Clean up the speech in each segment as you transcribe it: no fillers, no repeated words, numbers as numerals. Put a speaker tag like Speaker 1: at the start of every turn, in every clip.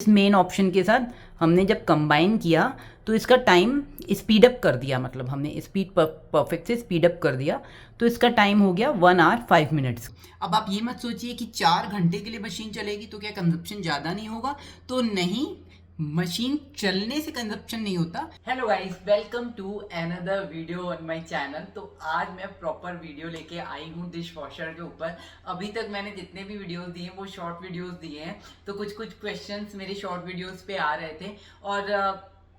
Speaker 1: इस main option के साथ हमने जब कंबाइन किया तो इसका टाइम स्पीड अप कर दिया, मतलब हमने स्पीड परफेक्ट से स्पीड अप कर दिया, तो इसका टाइम हो गया 1 आवर 5 मिनट्स। अब आप ये मत सोचिए कि 4 घंटे के लिए मशीन चलेगी तो क्या कंजप्शन ज़्यादा नहीं होगा, तो नहीं, मशीन चलने से कंजप्शन नहीं होता। Hello guys, welcome to another video on my channel. तो आज मैं प्रॉपर वीडियो लेके आई हूँ डिश वॉशर के ऊपर। अभी तक मैंने जितने भी वीडियोस दिए वो शॉर्ट वीडियोस दिए हैं, तो कुछ क्वेश्चंस मेरे शॉर्ट वीडियोस पे आ रहे थे और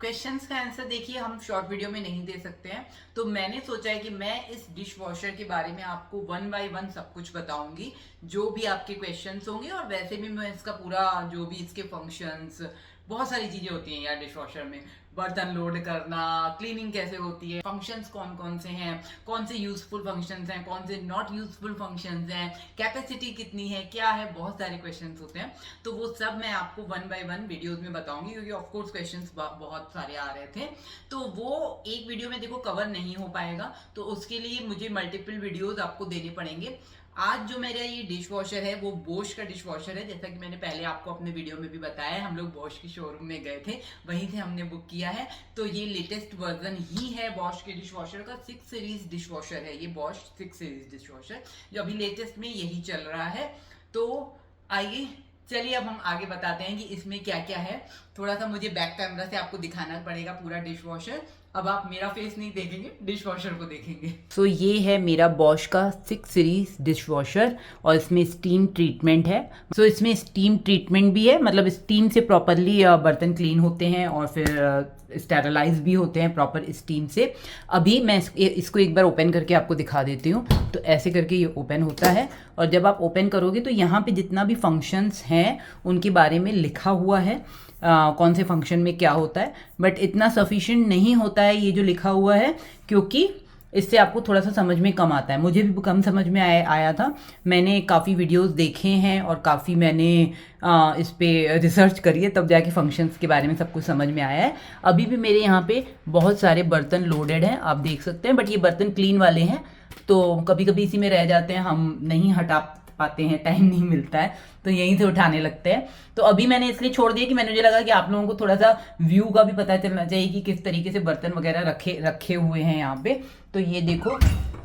Speaker 1: क्वेश्चंस का आंसर देखिए हम शॉर्ट वीडियो में नहीं दे सकते हैं, तो मैंने सोचा है कि मैं इस डिश वॉशर के बारे में आपको 1 बाय 1 सब कुछ बताऊंगी, जो भी आपके क्वेश्चंस होंगे। और वैसे भी मैं इसका पूरा जो भी इसके फंक्शंस, बहुत सारी चीजें होती हैं यार डिश वॉशर में, बर्तन लोड करना, क्लीनिंग कैसे होती है, फंक्शंस कौन कौन से हैं, कौन से यूजफुल फंक्शंस हैं, कौन से नॉट यूजफुल फंक्शंस हैं, कैपेसिटी कितनी है, क्या है, बहुत सारे क्वेश्चंस होते हैं। तो वो सब मैं आपको 1 बाय 1 वीडियोस में बताऊंगी, क्योंकि ऑफ कोर्स क्वेश्चंस बहुत सारे आ रहे थे, तो वो एक वीडियो में देखो कवर नहीं हो पाएगा, तो उसके लिए मुझे मल्टीपल वीडियोज आपको देने पड़ेंगे। आज जो मेरा ये डिश वॉशर है वो बोश का डिश वॉशर है, जैसा कि मैंने पहले आपको अपने वीडियो में भी बताया है। हम लोग बॉश की शोरूम में गए थे, वहीं से हमने बुक किया है। तो ये लेटेस्ट वर्जन ही है बॉश के डिश वॉशर का, 6 सीरीज डिश वॉशर है ये, बॉश 6 सीरीज डिश वॉशर जो अभी लेटेस्ट में यही चल रहा है। तो आइए चलिए अब हम आगे बताते हैं कि इसमें क्या क्या है। थोड़ा सा मुझे बैक कैमरा से आपको दिखाना पड़ेगा पूरा डिश वॉशर। अब आप मेरा फेस नहीं देखेंगे, डिश वॉशर को देखेंगे। सो ये है मेरा बॉश का 6 सीरीज डिश वॉशर और इसमें स्टीम ट्रीटमेंट है। सो इसमें स्टीम ट्रीटमेंट भी है, मतलब स्टीम से प्रॉपरली बर्तन क्लीन होते हैं और फिर स्टेरलाइज भी होते हैं प्रॉपर स्टीम से। अभी मैं इसको एक बार ओपन करके आपको दिखा देती हूँ। तो ऐसे करके ये ओपन होता है और जब आप ओपन करोगे तो यहाँ पे जितना भी फंक्शंस हैं उनके बारे में लिखा हुआ है, कौन से फंक्शन में क्या होता है। बट इतना सफिशिएंट नहीं होता है ये जो लिखा हुआ है, क्योंकि इससे आपको थोड़ा सा समझ में कम आता है। मुझे भी कम समझ में आया था। मैंने काफ़ी वीडियोस देखे हैं और काफ़ी मैंने इस पे रिसर्च करी है, तब जाके फंक्शंस के बारे में सब कुछ समझ में आया है। अभी भी मेरे यहाँ पे बहुत सारे बर्तन लोडेड हैं, आप देख सकते हैं, बट ये बर्तन क्लीन वाले हैं, तो कभी कभी इसी में रह जाते हैं, हम नहीं हटा पाते हैं, टाइम नहीं मिलता है, तो यहीं से उठाने लगते हैं। तो अभी मैंने इसलिए छोड़ दिया कि मुझे लगा कि आप लोगों को थोड़ा सा व्यू का भी पता चलना चाहिए कि किस तरीके से बर्तन वगैरह रखे हुए हैं यहाँ पे। तो ये देखो,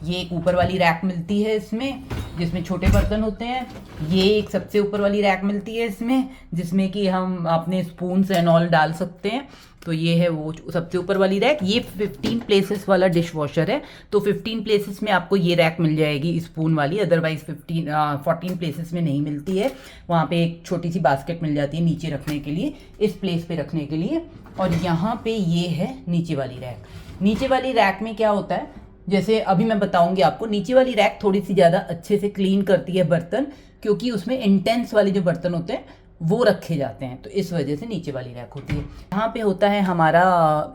Speaker 1: ये एक ऊपर वाली रैक मिलती है इसमें, जिसमें छोटे बर्तन होते हैं। ये एक सबसे ऊपर वाली रैक मिलती है इसमें, जिसमें कि हम अपने स्पून एंड ऑल डाल सकते हैं। तो ये है वो सबसे ऊपर वाली रैक। ये 15 प्लेसेस वाला डिश वॉशर है, तो 15 प्लेसेस में आपको ये रैक मिल जाएगी स्पून वाली, अदरवाइज 14 प्लेसेस में नहीं मिलती है। वहाँ पे एक छोटी सी बास्केट मिल जाती है नीचे रखने के लिए, इस प्लेस पे रखने के लिए। और यहाँ पे ये है नीचे वाली रैक। नीचे वाली रैक में क्या होता है, जैसे अभी मैं बताऊंगी आपको, नीचे वाली रैक थोड़ी सी ज़्यादा अच्छे से क्लीन करती है बर्तन, क्योंकि उसमें इंटेंस वाले जो बर्तन होते हैं वो रखे जाते हैं, तो इस वजह से नीचे वाली रैक होती है। यहाँ पे होता है हमारा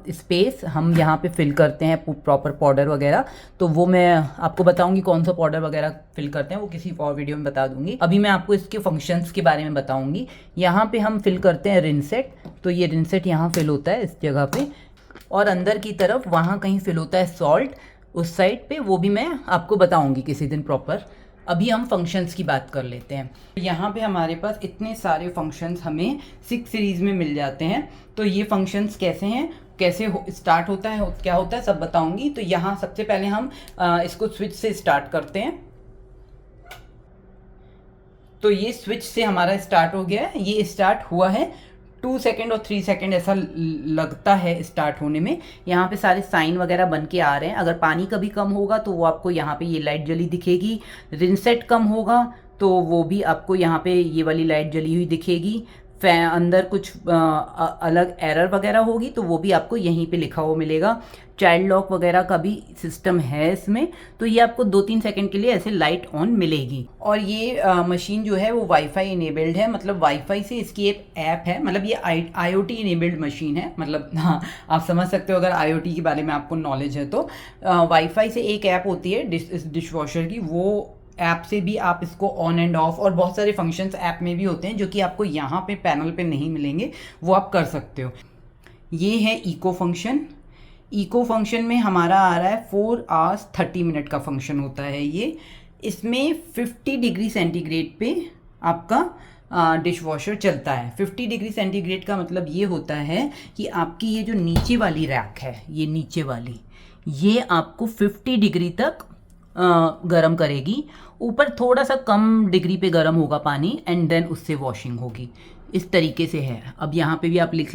Speaker 1: स्पेस, हम यहाँ पे फिल करते हैं प्रॉपर पाउडर वगैरह। तो वो मैं आपको बताऊंगी कौन सा पाउडर वगैरह फिल करते हैं, वो किसी और वीडियो में बता दूंगी। अभी मैं आपको इसके फंक्शंस के बारे में बताऊंगी। यहाँ पे हम फिल करते हैं रिनसेट, तो ये रिनसेट यहाँ फिल होता है इस जगह पे, और अंदर की तरफ वहाँ कहीं फिल होता है सॉल्ट उस साइड पे, वो भी मैं आपको बताऊंगी किसी दिन प्रॉपर। अभी हम फंक्शंस की बात कर लेते हैं। यहाँ पे हमारे पास इतने सारे फंक्शंस हमें 6 सीरीज में मिल जाते हैं। तो ये फंक्शंस कैसे हैं, कैसे स्टार्ट होता है, क्या होता है, सब बताऊंगी। तो यहाँ सबसे पहले हम इसको स्विच से स्टार्ट करते हैं। तो ये स्विच से हमारा स्टार्ट हो गया है, ये स्टार्ट हुआ है। 2 सेकेंड और 3 सेकेंड ऐसा लगता है स्टार्ट होने में। यहाँ पे सारे साइन वगैरह बन के आ रहे हैं। अगर पानी कभी कम होगा तो वो आपको यहाँ पे ये लाइट जली दिखेगी, रिनसेट कम होगा तो वो भी आपको यहाँ पे ये वाली लाइट जली हुई दिखेगी। अंदर कुछ अलग एरर वगैरह होगी तो वो भी आपको यहीं पे लिखा हुआ मिलेगा। चाइल्ड लॉक वगैरह का भी सिस्टम है इसमें, तो ये आपको 2-3 सेकंड के लिए ऐसे लाइट ऑन मिलेगी। और ये मशीन जो है वो वाईफाई इनेबल्ड है, मतलब वाईफाई से इसकी एक ऐप है, मतलब ये IoT इनेबल्ड मशीन है। मतलब हाँ, आप समझ सकते हो अगर IoT के बारे में आपको नॉलेज है तो। वाईफाई से एक ऐप होती है डिश वॉशर की, वो ऐप से भी आप इसको ऑन एंड ऑफ, और बहुत सारे फंक्शंस ऐप में भी होते हैं जो कि आपको यहाँ पे पैनल पे नहीं मिलेंगे, वो आप कर सकते हो। ये है इको फंक्शन। इको फंक्शन में हमारा आ रहा है 4 आवर्स 30 मिनट का फंक्शन होता है ये। इसमें 50 डिग्री सेंटीग्रेड पे आपका डिश वॉशर चलता है। 50 डिग्री सेंटीग्रेड का मतलब ये होता है कि आपकी ये जो नीचे वाली रैक है, ये नीचे वाली, ये आपको 50 डिग्री तक गरम करेगी। ऊपर थोड़ा सा कम डिग्री पे गरम होगा पानी एंड देन उससे वॉशिंग होगी। इस तरीके से है। अब यहाँ पे भी आप देख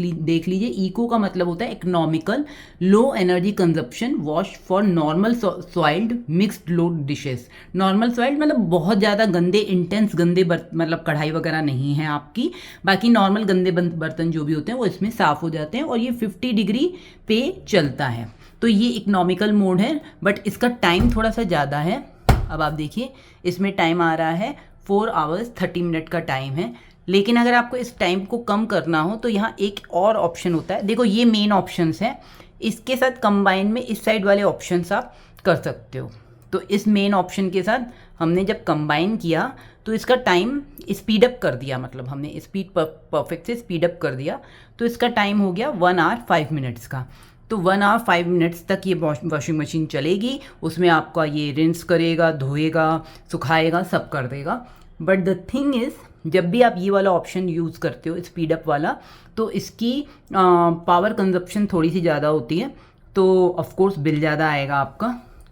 Speaker 1: लीजिए, इको का मतलब होता है economical low energy consumption wash for normal soiled mixed low dishes. Normal soiled मतलब बहुत ज़्यादा गंदे इंटेंस गंदे मतलब कढ़ाई वगैरह नहीं है आपकी, बाकी नॉर्मल गंदे बर्तन जो भी होते हैं वो इसमें साफ़ हो जाते हैं। और ये 50 डिग्री पे चलता है, तो ये इकोनॉमिकल मोड है, बट इसका टाइम थोड़ा सा ज़्यादा है। अब आप देखिए, इसमें टाइम आ रहा है 4 आवर्स 30 मिनट का टाइम है। लेकिन अगर आपको इस टाइम को कम करना हो तो यहाँ एक और ऑप्शन होता है। देखो, ये मेन ऑप्शंस हैं, इसके साथ कंबाइन में इस साइड वाले ऑप्शंस आप कर सकते हो। तो इस मेन ऑप्शन के साथ हमने जब कंबाइन किया तो इसका टाइम स्पीड अप कर दिया, मतलब हमने स्पीड परफेक्ट से स्पीड अप कर दिया। तो इसका टाइम हो गया 1 आवर 5 मिनट्स का। तो 1 आवर 5 मिनट्स तक ये वॉशिंग मशीन चलेगी। उसमें आपका ये रिंस करेगा, धोएगा, सुखाएगा, सब कर देगा। बट द थिंग इज़, जब भी आप ये वाला ऑप्शन यूज़ करते हो स्पीड अप वाला, तो इसकी पावर कंजप्शन थोड़ी सी ज़्यादा होती है। तो ऑफ कोर्स बिल ज़्यादा आएगा आपका,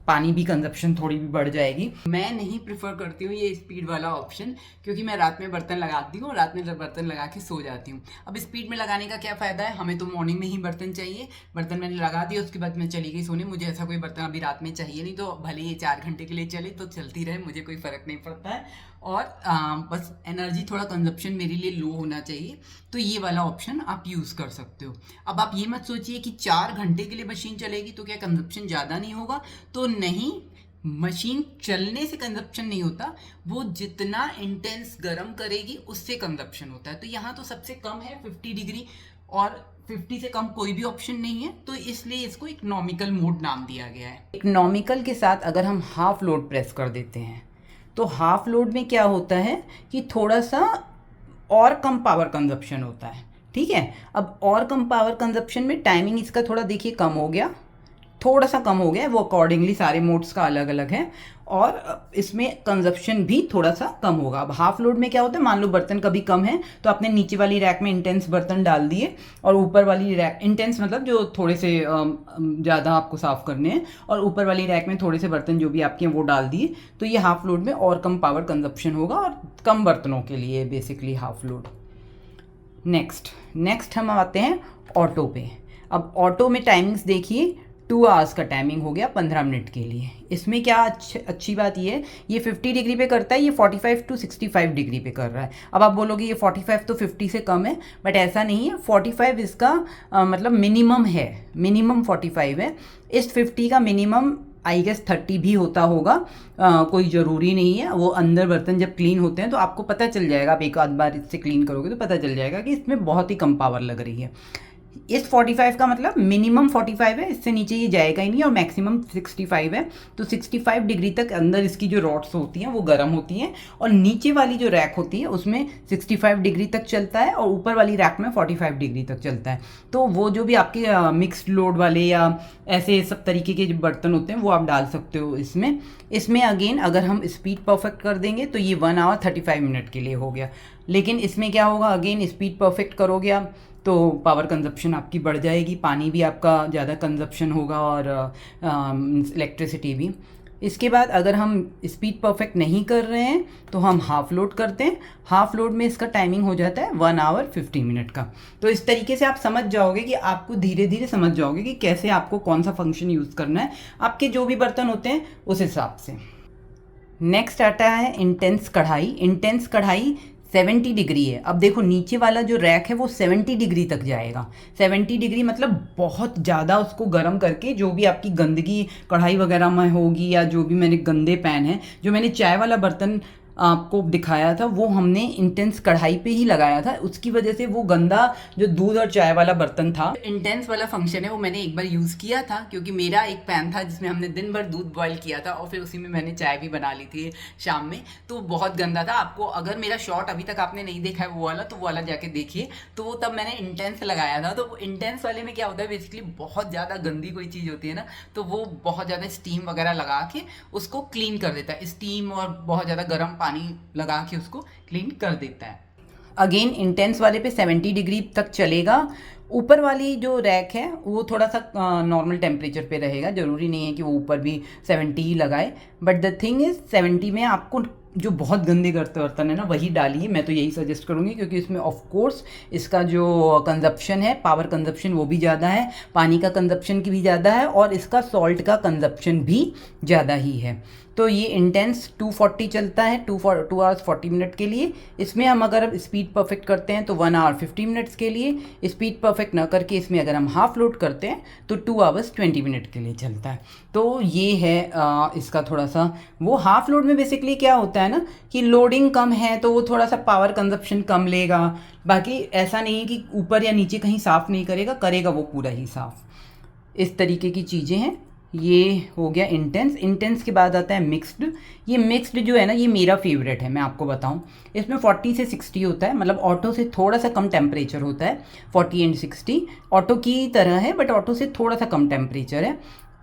Speaker 1: पानी भी कंजप्शन थोड़ी भी बढ़ जाएगी। मैं नहीं प्रेफर करती हूँ ये स्पीड वाला ऑप्शन, क्योंकि मैं रात में बर्तन लगाती हूँ, रात में बर्तन लगा के सो जाती हूँ। अब स्पीड में लगाने का क्या फ़ायदा है, हमें तो मॉर्निंग में ही बर्तन चाहिए। बर्तन मैंने लगा दिया, उसके बाद मैं चली गई सोने। मुझे ऐसा कोई बर्तन अभी रात में चाहिए नहीं, तो भले ये 4 घंटे के लिए चले तो चलती रहे, मुझे कोई फ़र्क नहीं पड़ता है। और बस एनर्जी थोड़ा कंजप्शन मेरे लिए लो होना चाहिए, तो ये वाला ऑप्शन आप यूज़ कर सकते हो। अब आप ये मत सोचिए कि 4 घंटे के लिए मशीन चलेगी तो क्या कंजप्शन ज़्यादा नहीं होगा, तो नहीं, मशीन चलने से कंजप्शन नहीं होता, वो जितना इंटेंस गर्म करेगी उससे कंजप्शन होता है। तो यहाँ तो सबसे कम है 50 डिग्री, और 50 से कम कोई भी ऑप्शन नहीं है, तो इसलिए इसको इकोनॉमिकल मोड नाम दिया गया है। इकोनॉमिकल के साथ अगर हम हाफ लोड प्रेस कर देते हैं तो हाफ लोड में क्या होता है कि थोड़ा सा और कम पावर कंजप्शन होता है। ठीक है, अब और कम पावर कंजप्शन में टाइमिंग इसका थोड़ा देखिए कम हो गया, थोड़ा सा कम हो गया है, वो अकॉर्डिंगली सारे मोड्स का अलग अलग है, और इसमें कंजप्शन भी थोड़ा सा कम होगा। अब हाफ लोड में क्या होता है, मान लो बर्तन कभी कम है तो आपने नीचे वाली रैक में इंटेंस बर्तन डाल दिए, और ऊपर वाली रैक, इंटेंस मतलब जो थोड़े से ज़्यादा आपको साफ़ करने हैं, और ऊपर वाली रैक में थोड़े से बर्तन जो भी आपके हैं वो डाल दिए, तो ये हाफ लोड में और कम पावर कंजप्शन होगा, और कम बर्तनों के लिए बेसिकली हाफ लोड। नेक्स्ट हम आते हैं ऑटो पे। अब ऑटो में टाइमिंग्स देखिए, 2 आवर्स का टाइमिंग हो गया 15 मिनट के लिए। इसमें क्या अच्छी बात ये 50 डिग्री पे करता है, ये 45 टू 65 डिग्री पे कर रहा है। अब आप बोलोगे ये 45 तो 50 से कम है, बट ऐसा नहीं है। 45 इसका मतलब मिनिमम है, मिनिमम 45 है। इस 50 का मिनिमम आई गेस 30 भी होता होगा, कोई ज़रूरी नहीं है। वो अंदर बर्तन जब क्लीन होते हैं तो आपको पता चल जाएगा, आप एक आध बार इससे क्लीन करोगे तो पता चल जाएगा कि इसमें बहुत ही कम पावर लग रही है। इस 45 का मतलब मिनिमम 45 है, इससे नीचे ये जाएगा ही नहीं, और मैक्सिमम 65 है। तो 65 डिग्री तक अंदर इसकी जो रॉड्स होती हैं वो गर्म होती हैं, और नीचे वाली जो रैक होती है उसमें 65 डिग्री तक चलता है, और ऊपर वाली रैक में 45 डिग्री तक चलता है। तो वो जो भी आपके मिक्स्ड लोड वाले या ऐसे सब तरीके के जो बर्तन होते हैं वो आप डाल सकते हो इसमें अगेन अगर हम स्पीड परफेक्ट कर देंगे तो ये 1 आवर 35 मिनट के लिए हो गया। लेकिन इसमें क्या होगा, अगेन स्पीड परफेक्ट करोगे आप तो पावर कंजप्शन आपकी बढ़ जाएगी, पानी भी आपका ज़्यादा कंजप्शन होगा, और इलेक्ट्रिसिटी भी। इसके बाद अगर हम स्पीड परफेक्ट नहीं कर रहे हैं तो हम हाफ लोड करते हैं। हाफ लोड में इसका टाइमिंग हो जाता है 1 आवर 50 मिनट का। तो इस तरीके से आप समझ जाओगे कि आपको धीरे धीरे समझ जाओगे कि कैसे आपको कौन सा फंक्शन यूज़ करना है, आपके जो भी बर्तन होते हैं उस हिसाब से। नेक्स्ट आता है इंटेंस कढ़ाई। इंटेंस कढ़ाई 70 डिग्री है। अब देखो, नीचे वाला जो रैक है वो 70 डिग्री तक जाएगा। 70 डिग्री मतलब बहुत ज़्यादा उसको गर्म करके जो भी आपकी गंदगी कढ़ाई वगैरह में होगी, या जो भी मैंने गंदे पैन हैं, जो मैंने चाय वाला बर्तन आपको दिखाया था वो हमने इंटेंस कढ़ाई पे ही लगाया था, उसकी वजह से वो गंदा जो दूध और चाय वाला बर्तन था, इंटेंस वाला फंक्शन है वो मैंने एक बार यूज़ किया था, क्योंकि मेरा एक पैन था जिसमें हमने दिन भर दूध बॉईल किया था, और फिर उसी में मैंने चाय भी बना ली थी शाम में, तो बहुत गंदा था। आपको अगर मेरा शॉर्ट अभी तक आपने नहीं देखा है वो वाला, तो वो वाला जाके देखिए। तो वो तब मैंने इंटेंस लगाया था। तो इंटेंस वाले में क्या होता है, बेसिकली बहुत ज़्यादा गंदी कोई चीज़ होती है ना, तो वो बहुत ज़्यादा स्टीम वगैरह लगा के उसको क्लीन कर देता है। स्टीम और बहुत ज़्यादा गर्म पानी लगा के उसको क्लीन कर देता है। अगेन इंटेंस वाले पे 70 डिग्री तक चलेगा। ऊपर वाली जो रैक है वो थोड़ा सा नॉर्मल टेम्परेचर पे रहेगा, ज़रूरी नहीं है कि वो ऊपर भी 70 ही लगाए, बट द थिंग इज़ 70 में आपको जो बहुत गंदे करते बर्तन है ना वही डालिए, मैं तो यही सजेस्ट करूँगी, क्योंकि इसमें ऑफ कोर्स इसका जो कंजप्शन है, पावर कंजप्शन वो भी ज़्यादा है, पानी का कंजप्शन की भी ज़्यादा है, और इसका सॉल्ट का कंजप्शन भी ज़्यादा ही है। तो ये इंटेंस 240 चलता है 2 आवर्स 40 मिनट के लिए। इसमें हम अगर स्पीड परफेक्ट करते हैं तो 1 आवर 50 मिनट्स के लिए। स्पीड परफेक्ट ना करके इसमें अगर हम हाफ लोड करते हैं तो 2 आवर्स 20 मिनट के लिए चलता है। तो ये है इसका थोड़ा सा वो हाफ लोड में बेसिकली क्या होता है ना कि लोडिंग कम है तो वो थोड़ा सा पावर कंजप्शन कम लेगा, बाकी ऐसा नहीं है कि ऊपर या नीचे कहीं साफ़ नहीं करेगा, करेगा वो पूरा ही साफ़। इस तरीके की चीज़ें हैं। ये हो गया इंटेंस। इंटेंस के बाद आता है मिक्स्ड। ये मिक्स्ड जो है ना ये मेरा फेवरेट है, मैं आपको बताऊं। इसमें 40 से 60 होता है, मतलब ऑटो से थोड़ा सा कम टेम्परेचर होता है। 40 एंड 60 ऑटो की तरह है, बट ऑटो से थोड़ा सा कम टेम्परेचर है।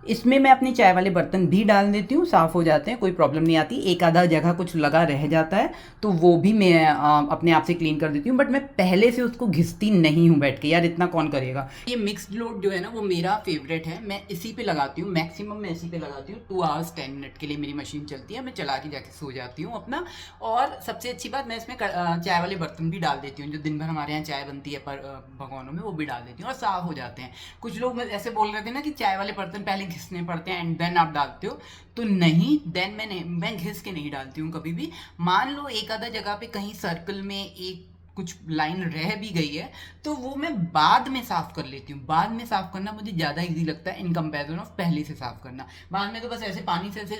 Speaker 1: इसमें मैं अपने चाय वाले बर्तन भी डाल देती हूँ, साफ़ हो जाते हैं, कोई प्रॉब्लम नहीं आती। एक आधा जगह कुछ लगा रह जाता है तो वो भी मैं अपने आप से क्लीन कर देती हूँ, बट मैं पहले से उसको घिसती नहीं हूँ बैठ के, यार इतना कौन करेगा। ये मिक्स्ड लोड जो है ना वो मेरा फेवरेट है, मैं इसी पे लगाती हूँ, मैक्सिमम मैं इसी पे लगाती हूँ। 2 आवर्स 10 मिनट के लिए मेरी मशीन चलती है, मैं चला के जाके सो जाती हूँ अपना। और सबसे अच्छी बात, मैं इसमें चाय वाले बर्तन भी डाल देती हूँ, जो दिन भर हमारे यहाँ चाय बनती है पर भगोनों में, वो भी डाल देती हूँ और साफ़ हो जाते हैं। कुछ लोग ऐसे बोल रहे थे ना कि चाय वाले बर्तन पहले घिसने पड़ते हैं देन आप डालते हो, तो नहीं, देन मैं घिस के नहीं डालती हूँ कभी भी। मान लो एक आधा जगह पे कहीं सर्कल में एक कुछ लाइन रह भी गई है तो वो मैं बाद में साफ़ कर लेती हूँ। बाद में साफ़ करना मुझे ज़्यादा इजी लगता है इन कंपैरिजन ऑफ पहले से साफ़ करना। बाद में तो बस ऐसे पानी से ऐसे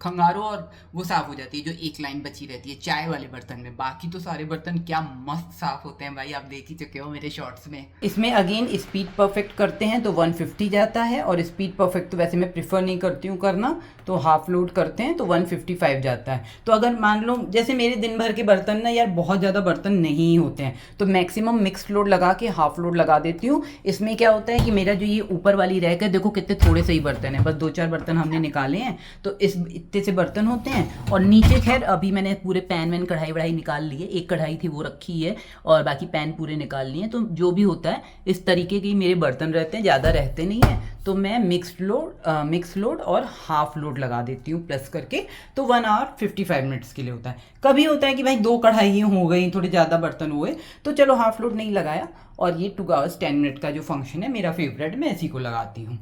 Speaker 1: खंगारो और वो साफ़ हो जाती है, जो एक लाइन बची रहती है चाय वाले बर्तन में। बाकी तो सारे बर्तन क्या मस्त साफ़ होते हैं भाई, आप देख ही चुके हो मेरे शॉर्ट्स में। इसमें अगेन स्पीड परफेक्ट करते हैं तो 150 जाता है, और स्पीड परफेक्ट तो वैसे मैं प्रीफर नहीं करती हूँ करना, तो हाफ लोड करते हैं तो 155 जाता है। तो अगर मान लो जैसे मेरे दिन भर के बर्तन ना यार बहुत ज़्यादा बर्तन नहीं होते हैं, तो मैक्सिमम मिक्स लोड लगा के हाफ लोड लगा देती हूँ। इसमें क्या होता है कि मेरा जो ये ऊपर वाली रैक है, देखो कितने थोड़े से ही बर्तन हैं, बस 2-4 बर्तन हमने निकाले हैं, तो इस इतने से बर्तन होते हैं। और नीचे खैर अभी मैंने पूरे पैन वैन कढ़ाई वढ़ाई निकाल ली है, एक कढ़ाई थी वो रखी है, और बाकी पैन पूरे निकाल लिए हैं। तो जो भी होता है इस तरीके के मेरे बर्तन रहते हैं, ज़्यादा रहते नहीं हैं, तो मैं मिक्स लोड और हाफ लोड लगा देती हूँ प्लस करके, तो 1 आवर 55 मिनट्स के लिए होता है। कभी होता है कि भाई 2 कढ़ाइयाँ हो गई, थोड़े ज़्यादा बर्तन हुए, तो चलो हाफ लोड नहीं लगाया, और ये 2 आवर्स 10 मिनट का जो फंक्शन है मेरा फेवरेट, मैं इसी को लगाती हूँ।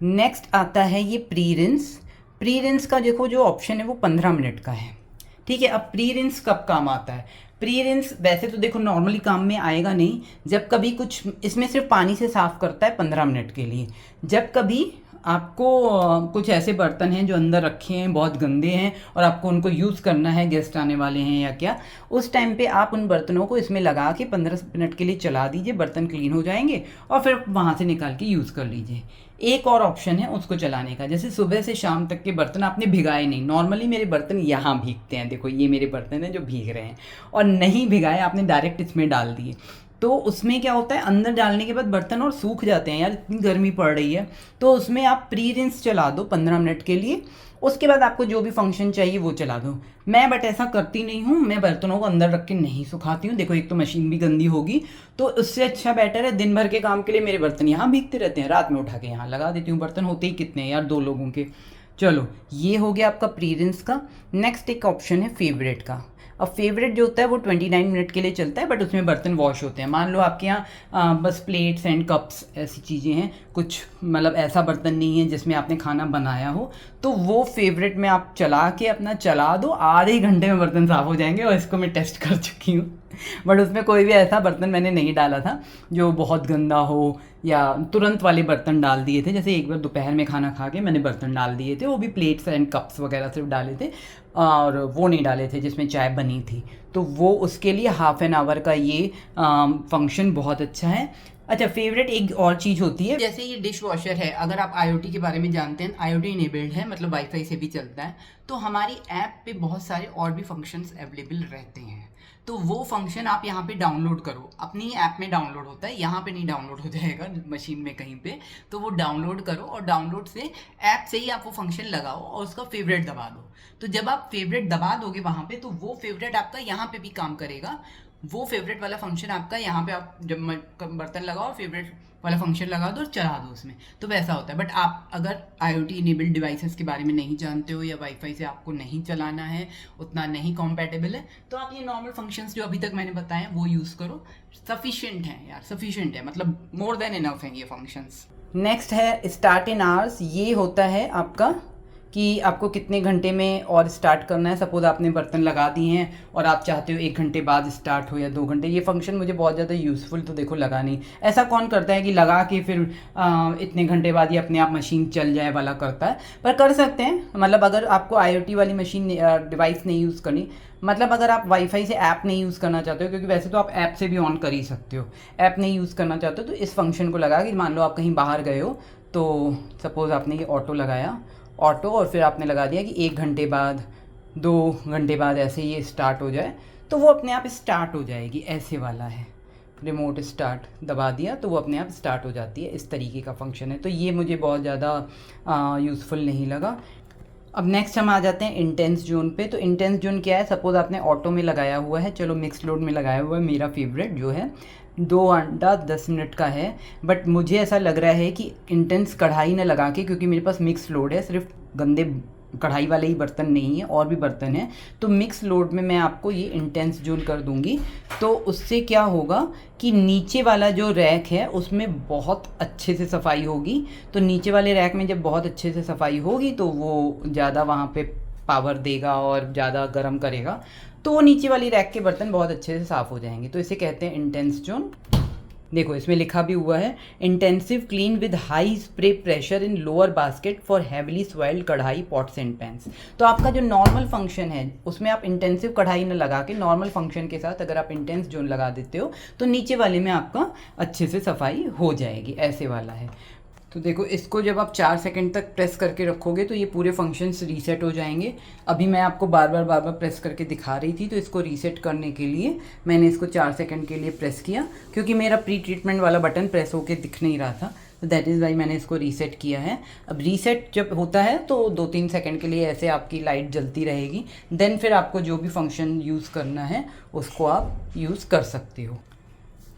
Speaker 1: नेक्स्ट आता है ये प्री रिंस। प्री रिंस का देखो जो ऑप्शन है वो 15 मिनट का है, ठीक है। अब प्री रिंस कब काम आता है? प्री रिंस वैसे तो देखो नॉर्मली काम में आएगा नहीं, जब कभी कुछ इसमें सिर्फ पानी से साफ़ करता है 15 मिनट के लिए। जब कभी आपको कुछ ऐसे बर्तन हैं जो अंदर रखे हैं बहुत गंदे हैं और आपको उनको यूज़ करना है, गेस्ट आने वाले हैं या क्या, उस टाइम पे आप उन बर्तनों को इसमें लगा के 15 मिनट के लिए चला दीजिए, बर्तन क्लीन हो जाएंगे और फिर वहाँ से निकाल के यूज़ कर लीजिए। एक और ऑप्शन है उसको चलाने का, जैसे सुबह से शाम तक के बर्तन आपने भिगाए नहीं, नॉर्मली मेरे बर्तन यहाँ भीगते हैं, देखो ये मेरे बर्तन हैं जो भीग रहे हैं, और नहीं भिगाए आपने डायरेक्ट इसमें डाल दिए, तो उसमें क्या होता है अंदर डालने के बाद बर्तन और सूख जाते हैं, यार इतनी गर्मी पड़ रही है, तो उसमें आप प्री रिंस चला दो 15 मिनट के लिए। उसके बाद आपको जो भी फंक्शन चाहिए वो चला दो। मैं बट ऐसा करती नहीं हूँ, मैं बर्तनों को अंदर रख के नहीं सुखाती हूँ। देखो एक तो मशीन भी गंदी होगी, तो उससे अच्छा बेटर है दिन भर के काम के लिए मेरे बर्तन यहाँ भीगते रहते हैं, रात में उठा के यहाँ लगा देती हूँ। बर्तन होते ही कितने हैं यार, 2 लोगों के। चलो ये हो गया आपका प्री रिंस का। नेक्स्ट एक ऑप्शन है फेवरेट का। अब फेवरेट जो होता है वो 29 मिनट के लिए चलता है, बट उसमें बर्तन वॉश होते हैं। मान लो आपके यहाँ बस प्लेट्स एंड कप्स ऐसी चीज़ें हैं, कुछ मतलब ऐसा बर्तन नहीं है जिसमें आपने खाना बनाया हो, तो वो फेवरेट में आप चला के अपना चला दो, आधे घंटे में बर्तन साफ़ हो जाएंगे। और इसको मैं टेस्ट कर चुकी हूँ बट उसमें कोई भी ऐसा बर्तन मैंने नहीं डाला था जो बहुत गंदा हो, या तुरंत वाले बर्तन डाल दिए थे। जैसे एक बार दोपहर में खाना खा के मैंने बर्तन डाल दिए थे, वो भी प्लेट्स एंड कप्स वगैरह सिर्फ डाले थे, और वो नहीं डाले थे जिसमें चाय बनी थी। तो वो उसके लिए हाफ एन आवर का ये फंक्शन बहुत अच्छा है। अच्छा, फेवरेट एक और चीज़ होती है, जैसे ये डिश वॉशर है, अगर आप IoT के बारे में जानते हैं, IoT इनेबल्ड है, मतलब वाईफाई से भी चलता है, तो हमारी ऐप पे बहुत सारे और भी फंक्शंस अवेलेबल रहते हैं। तो वो फंक्शन आप यहाँ पे डाउनलोड करो, अपनी ऐप में डाउनलोड होता है, यहाँ पे नहीं डाउनलोड हो जाएगा मशीन में कहीं पे, तो वो डाउनलोड करो और डाउनलोड से ऐप से ही आप वो फंक्शन लगाओ और उसका फेवरेट दबा दो। तो जब आप फेवरेट दबा दोगे वहाँ पे, तो वो फेवरेट आपका यहाँ पे भी काम करेगा। वो फेवरेट वाला फंक्शन आपका यहाँ पे आप जब बर्तन लगाओ फेवरेट वाला फंक्शन लगा दो और चला दो उसमें, तो वैसा होता है। बट आप अगर IoT इनेबल्ड डिवाइसेस के बारे में नहीं जानते हो या वाईफाई से आपको नहीं चलाना है, उतना नहीं कॉम्पैटिबल है, तो आप ये नॉर्मल फंक्शंस जो अभी तक मैंने बताए हैं वो यूज़ करो। सफिशिएंट है यार, सफिशिएंट है, मतलब मोर देन इनफ है ये फंक्शंस। नेक्स्ट है स्टार्ट इन आवर्स। ये होता है आपका कि आपको कितने घंटे में और स्टार्ट करना है। सपोज आपने बर्तन लगा दिए हैं और आप चाहते हो 1 घंटे बाद स्टार्ट हो या 2 घंटे। ये फंक्शन मुझे बहुत ज़्यादा यूज़फुल तो देखो लगा नहीं। ऐसा कौन करता है कि लगा के फिर इतने घंटे बाद ही अपने आप मशीन चल जाए वाला करता है, पर कर सकते हैं। मतलब अगर आपको IoT वाली मशीन डिवाइस नहीं यूज़ करनी, मतलब अगर आप वाईफाई से ऐप नहीं यूज़ करना चाहते हो, क्योंकि वैसे तो आप ऐप से भी ऑन कर ही सकते हो, ऐप नहीं यूज़ करना चाहते हो तो इस फंक्शन को लगा कि मान लो आप कहीं बाहर गए हो, तो सपोज़ आपने ये ऑटो लगाया, ऑटो, और फिर आपने लगा दिया कि 1 घंटे बाद 2 घंटे बाद ऐसे ये स्टार्ट हो जाए, तो वो अपने आप स्टार्ट हो जाएगी। ऐसे वाला है, रिमोट स्टार्ट दबा दिया तो वो अपने आप स्टार्ट हो जाती है। इस तरीके का फंक्शन है, तो ये मुझे बहुत ज़्यादा यूज़फुल नहीं लगा। अब नेक्स्ट हम आ जाते हैं इंटेंस जोन पे। तो इंटेंस जोन क्या है, सपोज़ आपने ऑटो में लगाया हुआ है, चलो मिक्स लोड में लगाया हुआ है, मेरा फेवरेट जो है 2 घंटा 10 मिनट का है। बट मुझे ऐसा लग रहा है कि इंटेंस कढ़ाई ना लगा के, क्योंकि मेरे पास मिक्स लोड है, सिर्फ गंदे कढ़ाई वाले ही बर्तन नहीं है, और भी बर्तन हैं, तो मिक्स लोड में मैं आपको ये इंटेंस जोन कर दूंगी। तो उससे क्या होगा कि नीचे वाला जो रैक है उसमें बहुत अच्छे से सफाई होगी। तो नीचे वाले रैक में जब बहुत अच्छे से सफाई होगी तो वो ज़्यादा वहाँ पे पावर देगा और ज़्यादा गर्म करेगा, तो वो नीचे वाली रैक के बर्तन बहुत अच्छे से साफ़ हो जाएंगे। तो इसे कहते हैं इंटेंस जोन। देखो इसमें लिखा भी हुआ है, intensive clean with high spray pressure in lower basket for heavily soiled कढ़ाई पॉट्स एंड पैंस। तो आपका जो नॉर्मल फंक्शन है उसमें आप इंटेंसिव कढ़ाई न लगा के नॉर्मल फंक्शन के साथ अगर आप इंटेंस जोन लगा देते हो तो नीचे वाले में आपका अच्छे से सफाई हो जाएगी। ऐसे वाला है। तो देखो इसको जब आप 4 सेकंड तक प्रेस करके रखोगे तो ये पूरे फंक्शंस रीसेट हो जाएंगे। अभी मैं आपको बार बार प्रेस करके दिखा रही थी, तो इसको रीसेट करने के लिए मैंने इसको 4 सेकंड के लिए प्रेस किया, क्योंकि मेरा प्री ट्रीटमेंट वाला बटन प्रेस होके दिख नहीं रहा था, तो दैट इज़ वाई मैंने इसको रीसेट किया है। अब रीसेट जब होता है तो 2-3 सेकंड के लिए ऐसे आपकी लाइट जलती रहेगी, देन फिर आपको जो भी फंक्शन यूज़ करना है उसको आप यूज़ कर सकते हो।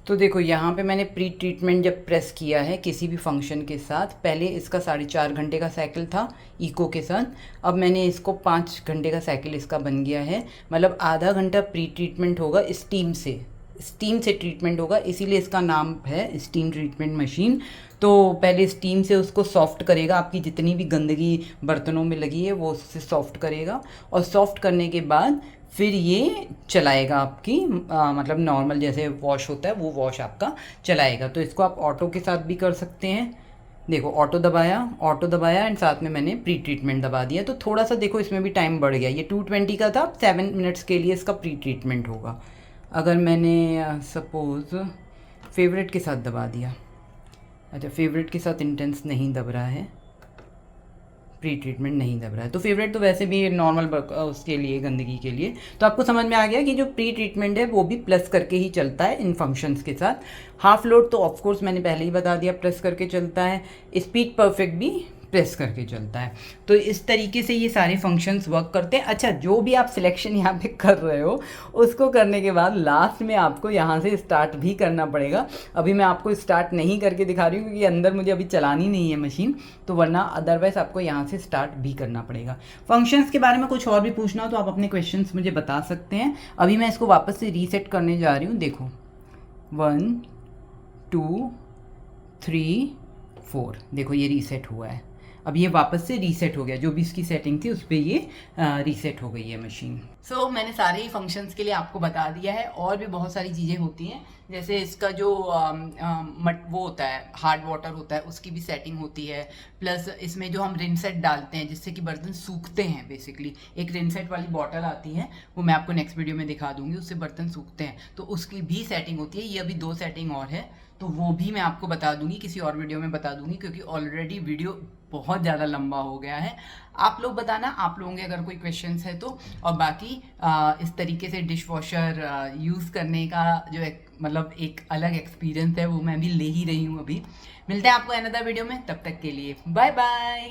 Speaker 1: तो देखो यहाँ पे मैंने प्री ट्रीटमेंट जब प्रेस किया है किसी भी फंक्शन के साथ, पहले इसका 4.5 घंटे का साइकिल था इको के साथ, अब मैंने इसको 5 घंटे का साइकिल इसका बन गया है। मतलब आधा घंटा प्री ट्रीटमेंट होगा, स्टीम से ट्रीटमेंट होगा, इसीलिए इसका नाम है स्टीम ट्रीटमेंट मशीन। तो पहले स्टीम से उसको सॉफ्ट करेगा, आपकी जितनी भी गंदगी बर्तनों में लगी है वो उससे सॉफ्ट करेगा, और सॉफ्ट करने के बाद फिर ये चलाएगा आपकी मतलब नॉर्मल जैसे वॉश होता है वो वॉश आपका चलाएगा। तो इसको आप ऑटो के साथ भी कर सकते हैं। देखो ऑटो दबाया एंड साथ में मैंने प्री ट्रीटमेंट दबा दिया, तो थोड़ा सा देखो इसमें भी टाइम बढ़ गया। ये 220 का था, 7 मिनट्स के लिए इसका प्री ट्रीटमेंट होगा। अगर मैंने सपोज़ फेवरेट के साथ दबा दिया, अच्छा फेवरेट के साथ इंटेंस नहीं दब रहा है, प्री ट्रीटमेंट नहीं दब रहा है, तो फेवरेट तो वैसे भी नॉर्मल उसके लिए गंदगी के लिए। तो आपको समझ में आ गया कि जो प्री ट्रीटमेंट है वो भी प्लस करके ही चलता है इन फंक्शंस के साथ। हाफ लोड तो ऑफकोर्स मैंने पहले ही बता दिया प्रेस करके चलता है, स्पीड परफेक्ट भी प्रेस करके चलता है। तो इस तरीके से ये सारे फंक्शंस वर्क करते हैं। अच्छा, जो भी आप सिलेक्शन यहाँ पे कर रहे हो उसको करने के बाद लास्ट में आपको यहाँ से स्टार्ट भी करना पड़ेगा। अभी मैं आपको स्टार्ट नहीं करके दिखा रही हूँ क्योंकि अंदर मुझे अभी चलानी नहीं है मशीन, तो वरना अदरवाइज़ आपको यहाँ से स्टार्ट भी करना पड़ेगा। फंक्शंस के बारे में कुछ और भी पूछना हो तो आप अपने क्वेश्चंस मुझे बता सकते हैं। अभी मैं इसको वापस से रीसेट करने जा रही हूँ। देखो 1 2 3 4, देखो ये रीसेट हुआ है। अब ये वापस से रीसेट हो गया, जो भी इसकी सेटिंग थी उस पर ये रीसेट हो गई है मशीन। सो मैंने सारे ही फंक्शंस के लिए आपको बता दिया है। और भी बहुत सारी चीज़ें होती हैं, जैसे इसका जो वो होता है हार्ड वाटर होता है उसकी भी सेटिंग होती है, प्लस इसमें जो हम रिनसेट डालते हैं जिससे कि बर्तन सूखते हैं। बेसिकली एक रिनसेट वाली बॉटल आती है, वो मैं आपको नेक्स्ट वीडियो में दिखा दूंगी, उससे बर्तन सूखते हैं, तो उसकी भी सेटिंग होती है। ये अभी 2 सेटिंग और है, तो वो भी मैं आपको बता दूंगी, किसी और वीडियो में बता दूंगी, क्योंकि ऑलरेडी वीडियो बहुत ज़्यादा लंबा हो गया है। आप लोग बताना आप लोगों के अगर कोई क्वेश्चंस है तो। और बाकी इस तरीके से डिश वॉशर यूज़ करने का जो मतलब एक अलग एक्सपीरियंस है वो मैं भी ले ही रही हूँ अभी। मिलते हैं आपको अनदर वीडियो में, तब तक के लिए बाय बाय।